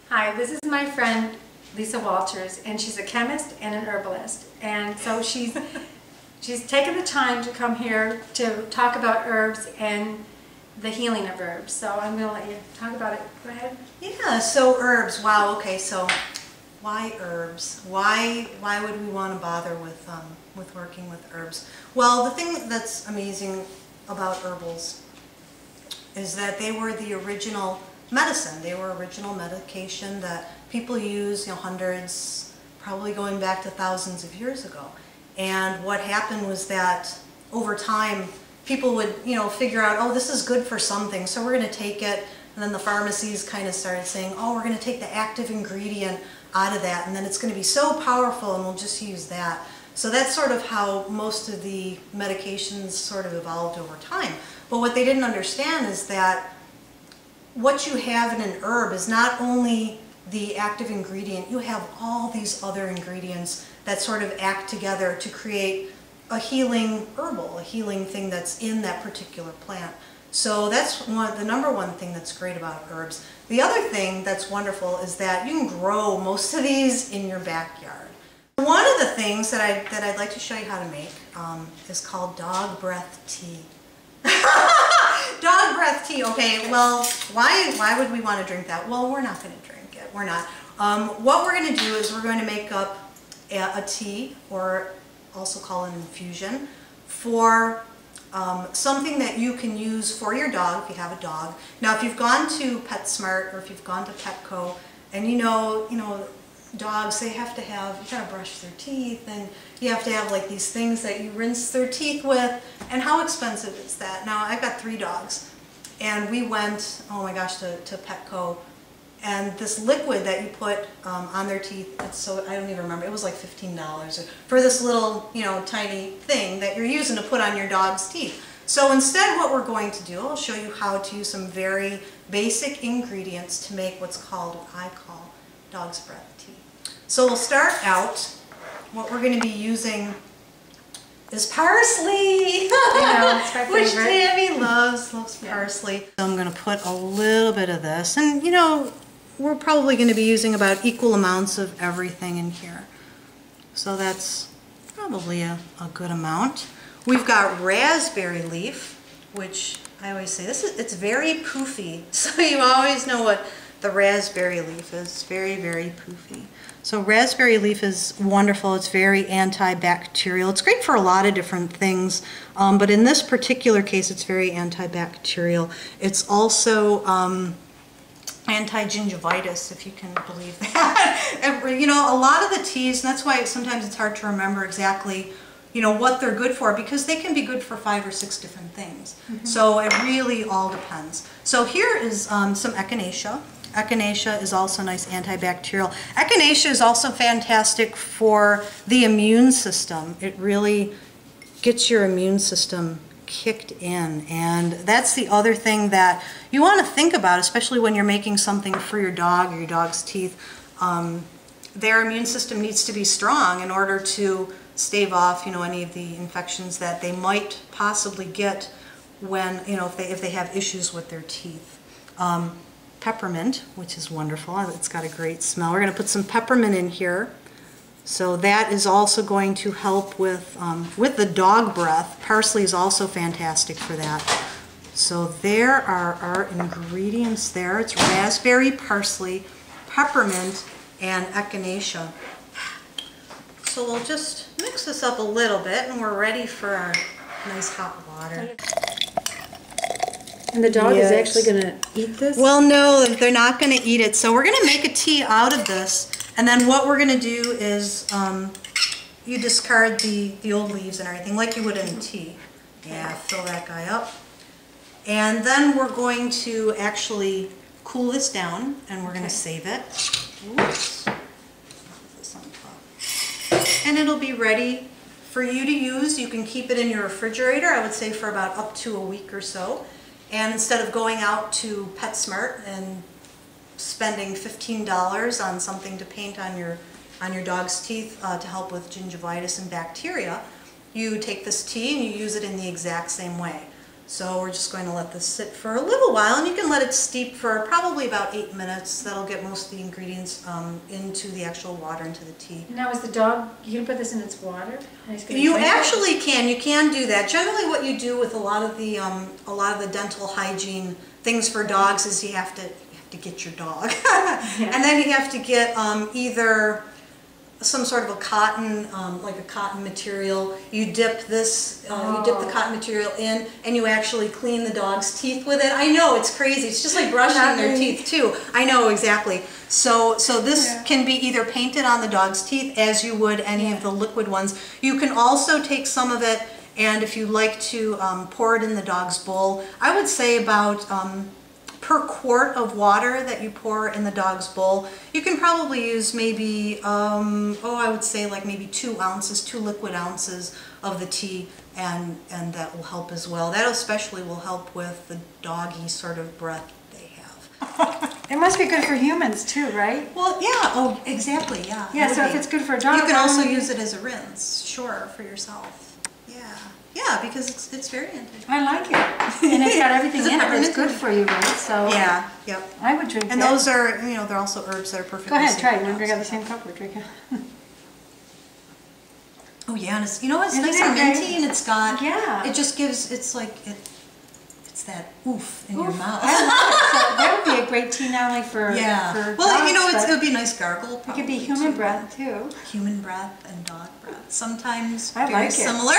Hi, this is my friend Lisa Walters, and she's a chemist and an herbalist. And so she's taken the time to come here to talk about herbs and the healing of herbs. So I'm going to let you talk about it. Go ahead. Yeah, so herbs. Wow, okay, so why herbs? Why would we want to bother with working with herbs? Well, the thing that's amazing about herbals is that they were the original medicine. They were original medication that people use, hundreds, probably going back to thousands of years ago. And what happened was that over time, people would, figure out, oh, this is good for something, so we're going to take it. And then the pharmacies kind of started saying, oh, we're going to take the active ingredient out of that, and then it's going to be so powerful, and we'll just use that. So that's sort of how most of the medications sort of evolved over time. But what they didn't understand is that what you have in an herb is not only the active ingredient, you have all these other ingredients that sort of act together to create a healing herbal, a healing thing that's in that particular plant. So that's the number one thing that's great about herbs. The other thing that's wonderful is that you can grow most of these in your backyard. One of the things that I'd like to show you how to make is called dog breath tea. Dog breath tea, okay, well, why would we want to drink that? Well, we're not going to drink it, we're not. What we're going to do is we're going to make up a tea, or also call it an infusion, for something that you can use for your dog if you have a dog. Now, if you've gone to PetSmart or if you've gone to Petco, and you know dogs, they have to have, you gotta brush their teeth, and you have to have like these things that you rinse their teeth with, and how expensive is that? Now, I've got 3 dogs, and we went, oh my gosh, to Petco, and this liquid that you put on their teeth, I don't even remember, it was like $15 for this little, tiny thing that you're using to put on your dog's teeth. So instead, what we're going to do, I'll show you how to use some very basic ingredients to make what I call dog's breath tea. So we'll start out, what we're going to be using is parsley, which Tammy loves parsley. So I'm going to put a little bit of this, and we're probably going to be using about equal amounts of everything in here. So that's probably a good amount. We've got raspberry leaf, which I always say, it's very poofy, so you always know what the raspberry leaf is. Very, very poofy. So raspberry leaf is wonderful. It's very antibacterial. It's great for a lot of different things, but in this particular case, it's very antibacterial. It's also anti-gingivitis, if you can believe that. A lot of the teas, and that's why sometimes it's hard to remember exactly what they're good for, because they can be good for 5 or 6 different things. So it really all depends. So here is some echinacea. Echinacea is also nice antibacterial. Echinacea is also fantastic for the immune system. It really gets your immune system kicked in, and that's the other thing that you want to think about, especially when you're making something for your dog or your dog's teeth. Their immune system needs to be strong in order to stave off, any of the infections that they might possibly get when, if they have issues with their teeth. Peppermint, which is wonderful. It's got a great smell. We're going to put some peppermint in here. So that is also going to help with the dog breath. Parsley is also fantastic for that. So there are our ingredients there. It's raspberry, parsley, peppermint, and echinacea. So we'll just mix this up a little bit, and we're ready for our nice hot water. And the dog is actually going to eat this? Well, no, they're not going to eat it. So we're going to make a tea out of this. And then what we're going to do is you discard the old leaves and everything like you would in a tea. Yeah, fill that guy up. And then we're going to actually cool this down, and we're going to save it. Oops. And it'll be ready for you to use. You can keep it in your refrigerator, I would say, for about up to a week or so. And instead of going out to PetSmart and spending $15 on something to paint on your dog's teeth to help with gingivitis and bacteria, you take this tea and you use it in the exact same way. So we're just going to let this sit for a little while, and you can let it steep for probably about 8 minutes. That'll get most of the ingredients into the actual water, into the tea. Now is the dog, you can put this in its water? And it's gonna You drink it? actually can. You can do that. Generally, what you do with a lot of the dental hygiene things for dogs is you have to get your dog, and then you have to get either some sort of a cotton, like a cotton material. You dip this, you dip the cotton material in, and you actually clean the dog's teeth with it. I know, it's crazy. It's just like brushing their teeth too. I know, exactly. So this can be either painted on the dog's teeth as you would any of the liquid ones. You can also take some of it, and if you like to pour it in the dog's bowl, I would say about per quart of water that you pour in the dog's bowl, you can probably use maybe, I would say like maybe 2 ounces, 2 liquid ounces of the tea, and that will help as well. That especially will help with the doggy sort of breath they have. It must be good for humans too, right? Well, yeah, oh, exactly, yeah. Yeah, so if it's good for a dog, you can also use it as a rinse, sure, for yourself. Yeah, because it's very anti. I like it. And it's got everything in it that's good for you, right? So yeah, yep. I would drink and that. those are, they're also herbs that are perfectly Go ahead, safe try it. for You want to dogs. drink out the same cup we're drinking? Oh yeah, and it's, it's Isn't nice it and okay? minty, and it's got, Yeah. it just gives, it's like, it's that oof in your mouth. I love it. So that would be a great tea not only for Yeah. for Well, dogs, it would be a nice gargle. it could be human breath too. Human breath and dog breath. Sometimes I very like it. similar.